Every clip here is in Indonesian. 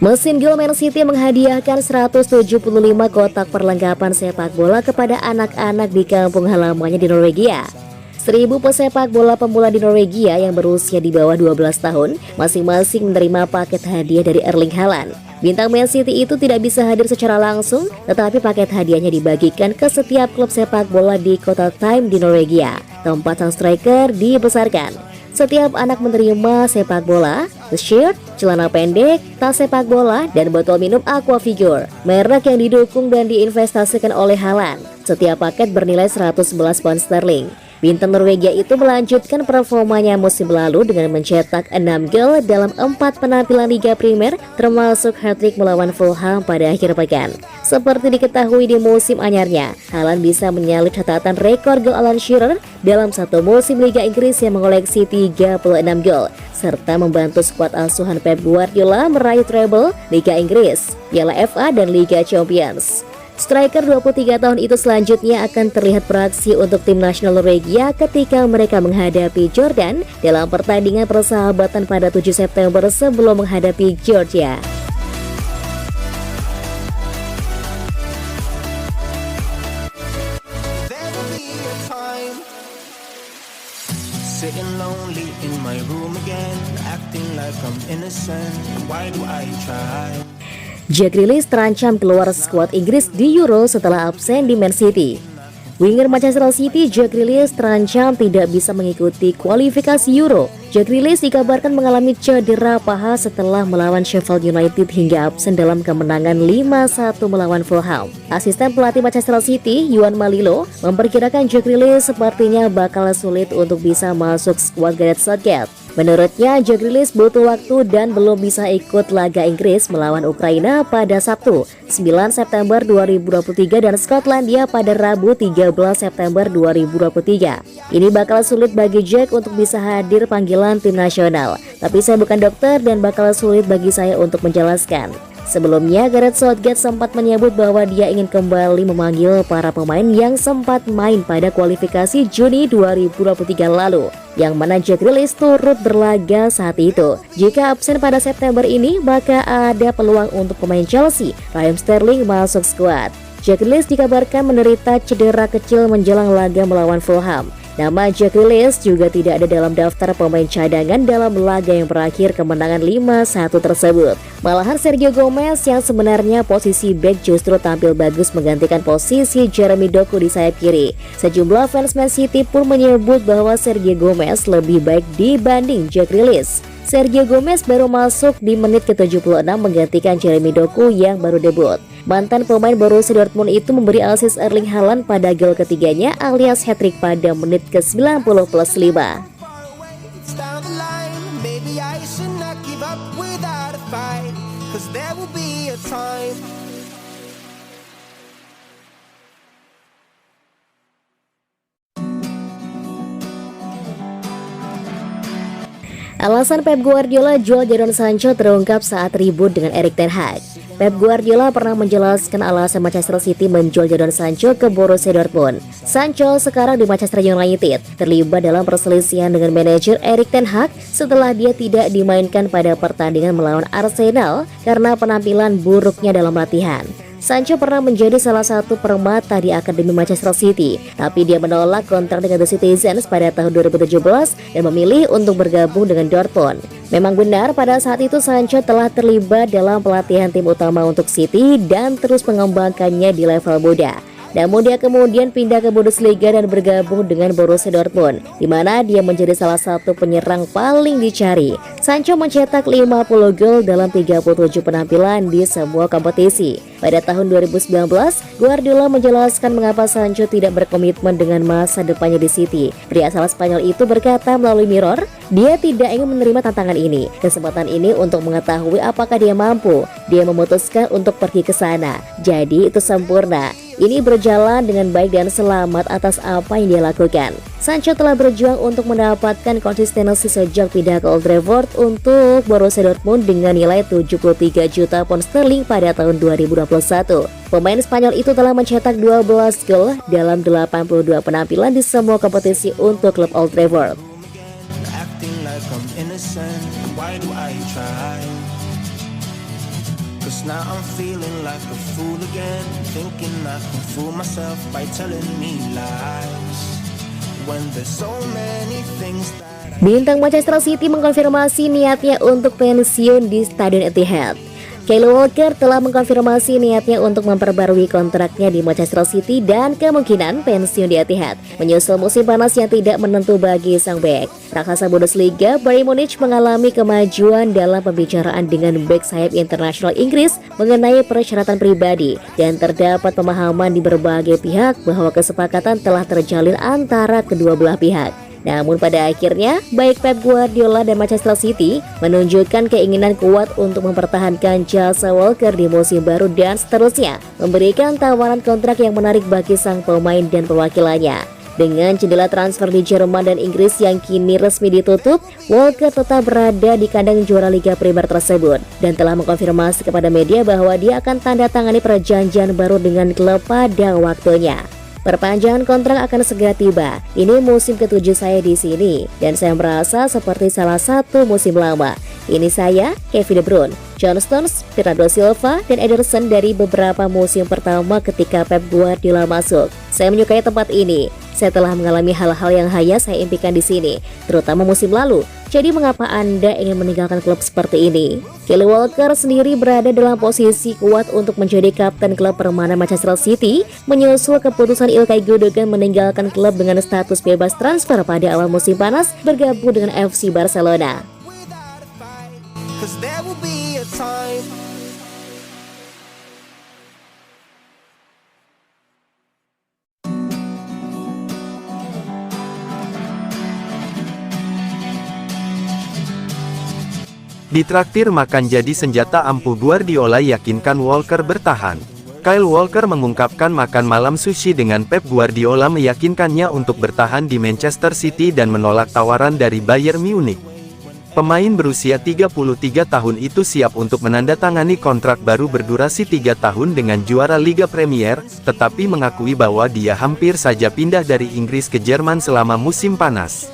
Mesin gol Man City menghadiahkan 175 kotak perlengkapan sepak bola kepada anak-anak di kampung halamannya di Norwegia. 1.000 pesepak bola pemula di Norwegia yang berusia di bawah 12 tahun masing-masing menerima paket hadiah dari Erling Haaland. Bintang Man City itu tidak bisa hadir secara langsung, tetapi paket hadiahnya dibagikan ke setiap klub sepak bola di kota Time di Norwegia, tempat sang striker dibesarkan. Setiap anak menerima sepak bola, t-shirt, celana pendek, tas sepak bola, dan botol minum Aquafigure, merek yang didukung dan diinvestasikan oleh Haaland. Setiap paket bernilai 111 pound sterling. Bintang Norwegia itu melanjutkan performanya musim lalu dengan mencetak 6 gol dalam 4 penampilan Liga Primer, termasuk hat-trick melawan Fulham pada akhir pekan. Seperti diketahui di musim anyarnya, Haaland bisa menyalip catatan rekor gol Alan Shearer dalam satu musim Liga Inggris yang mengoleksi 36 gol, serta membantu skuad asuhan Pep Guardiola meraih treble Liga Inggris, Piala FA, dan Liga Champions. Striker 23 tahun itu selanjutnya akan terlihat beraksi untuk tim nasional Norwegia ketika mereka menghadapi Jordan dalam pertandingan persahabatan pada 7 September sebelum menghadapi Georgia. Sitting lonely in my room again, acting like I'm innocent. Why do I try? Jack Grealish terancam keluar skuad Inggris di Euro setelah absen di Man City. Winger Manchester City Jack Grealish terancam tidak bisa mengikuti kualifikasi Euro. Jack Grealish dikabarkan mengalami cedera paha setelah melawan Sheffield United hingga absen dalam kemenangan 5-1 melawan Fulham. Asisten pelatih Manchester City, Yohan Malilo, memperkirakan Jack Grealish sepertinya bakal sulit untuk bisa masuk skuad Gareth Southgate. Menurutnya, Jack Grealish butuh waktu dan belum bisa ikut laga Inggris melawan Ukraina pada Sabtu 9 September 2023 dan Skotlandia pada Rabu 13 September 2023. Ini bakal sulit bagi Jack untuk bisa hadir panggilan tim nasional. Tapi saya bukan dokter dan bakal sulit bagi saya untuk menjelaskan. Sebelumnya, Gareth Southgate sempat menyebut bahwa dia ingin kembali memanggil para pemain yang sempat main pada kualifikasi Juni 2023 lalu, yang mana Jack Grealish turut berlaga saat itu. Jika absen pada September ini, maka ada peluang untuk pemain Chelsea, Raheem Sterling, masuk skuad. Jack Grealish dikabarkan menderita cedera kecil menjelang laga melawan Fulham. Nama Jack Grealish juga tidak ada dalam daftar pemain cadangan dalam laga yang berakhir kemenangan 5-1 tersebut. Malahan Sergio Gomez yang sebenarnya posisi bek justru tampil bagus menggantikan posisi Jeremy Doku di sayap kiri. Sejumlah fans Man City pun menyebut bahwa Sergio Gomez lebih baik dibanding Jack Grealish. Sergio Gomez baru masuk di menit ke-76 menggantikan Jeremy Doku yang baru debut. Mantan pemain Borussia Dortmund itu memberi assist Erling Haaland pada gol ketiganya alias hat-trick pada menit ke-90 plus 5. Alasan Pep Guardiola jual Jadon Sancho terungkap saat ribut dengan Erik ten Hag. Pep Guardiola pernah menjelaskan alasan Manchester City menjual Jadon Sancho ke Borussia Dortmund. Sancho sekarang di Manchester United terlibat dalam perselisihan dengan manajer Erik ten Hag setelah dia tidak dimainkan pada pertandingan melawan Arsenal karena penampilan buruknya dalam latihan. Sancho pernah menjadi salah satu permata di Akademi Manchester City, tapi dia menolak kontrak dengan The Citizens pada tahun 2017 dan memilih untuk bergabung dengan Dortmund. Memang benar pada saat itu Sancho telah terlibat dalam pelatihan tim utama untuk City dan terus mengembangkannya di level muda. Namun dia kemudian pindah ke Bundesliga dan bergabung dengan Borussia Dortmund, di mana dia menjadi salah satu penyerang paling dicari. Sancho mencetak 50 gol dalam 37 penampilan di semua kompetisi. Pada tahun 2019, Guardiola menjelaskan mengapa Sancho tidak berkomitmen dengan masa depannya di City. Pria asal Spanyol itu berkata melalui Mirror, dia tidak ingin menerima tantangan ini. Kesempatan ini untuk mengetahui apakah dia mampu. Dia memutuskan untuk pergi ke sana. Jadi itu sempurna. Ini berjalan dengan baik dan selamat atas apa yang dia lakukan. Sancho telah berjuang untuk mendapatkan konsistensi sejak pindah ke Old Trafford untuk Borussia Dortmund dengan nilai 73 juta pound sterling pada tahun 2021. Pemain Spanyol itu telah mencetak 12 gol dalam 82 penampilan di semua kompetisi untuk klub Old Trafford. now I'm feeling like a fool again, thinking I can fool myself by telling me lies, when there's so many things that Bintang Manchester City mengkonfirmasi niatnya untuk pensiun di Stadion Etihad. Kyle Walker telah mengkonfirmasi niatnya untuk memperbarui kontraknya di Manchester City dan kemungkinan pensiun di Etihad menyusul musim panas yang tidak menentu bagi sang bek. Raksasa Bundesliga Bayern Munich mengalami kemajuan dalam pembicaraan dengan bek sayap internasional Inggris mengenai persyaratan pribadi, dan terdapat pemahaman di berbagai pihak bahwa kesepakatan telah terjalin antara kedua belah pihak. Namun pada akhirnya, baik Pep Guardiola dan Manchester City menunjukkan keinginan kuat untuk mempertahankan jasa Walker di musim baru dan seterusnya memberikan tawaran kontrak yang menarik bagi sang pemain dan perwakilannya. Dengan jendela transfer di Jerman dan Inggris yang kini resmi ditutup, Walker tetap berada di kandang juara Liga Primer tersebut dan telah mengkonfirmasi kepada media bahwa dia akan tanda tangani perjanjian baru dengan klub pada waktunya. Perpanjangan kontrak akan segera tiba. Ini musim ke-7 saya di sini dan saya merasa seperti salah satu musim lama. Ini saya, Kevin De Bruyne, John Stones, Bernardo Silva, dan Ederson dari beberapa musim pertama ketika Pep Guardiola masuk. Saya menyukai tempat ini. Saya telah mengalami hal-hal yang hanya saya impikan di sini, terutama musim lalu. Jadi mengapa Anda ingin meninggalkan klub seperti ini? Kyle Walker sendiri berada dalam posisi kuat untuk menjadi kapten klub permainan Manchester City, menyusul keputusan Ilkay Gundogan meninggalkan klub dengan status bebas transfer pada awal musim panas bergabung dengan FC Barcelona. 'cause there will be a time. Ditraktir makan jadi senjata ampuh, Guardiola yakinkan Walker bertahan. Kyle Walker mengungkapkan makan malam sushi dengan Pep Guardiola meyakinkannya untuk bertahan di Manchester City dan menolak tawaran dari Bayern Munich. Pemain berusia 33 tahun itu siap untuk menandatangani kontrak baru berdurasi 3 tahun dengan juara Liga Premier, tetapi mengakui bahwa dia hampir saja pindah dari Inggris ke Jerman selama musim panas.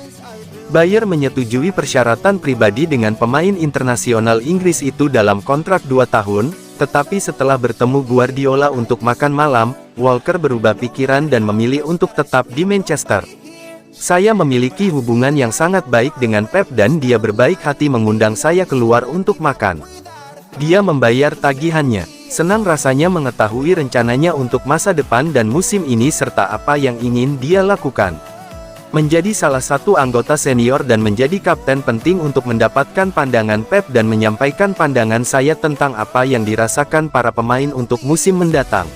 Bayern menyetujui persyaratan pribadi dengan pemain internasional Inggris itu dalam kontrak 2 tahun, tetapi setelah bertemu Guardiola untuk makan malam, Walker berubah pikiran dan memilih untuk tetap di Manchester. Saya memiliki hubungan yang sangat baik dengan Pep dan dia berbaik hati mengundang saya keluar untuk makan. Dia membayar tagihannya. Senang rasanya mengetahui rencananya untuk masa depan dan musim ini serta apa yang ingin dia lakukan. Menjadi salah satu anggota senior dan menjadi kapten penting untuk mendapatkan pandangan Pep dan menyampaikan pandangan saya tentang apa yang dirasakan para pemain untuk musim mendatang.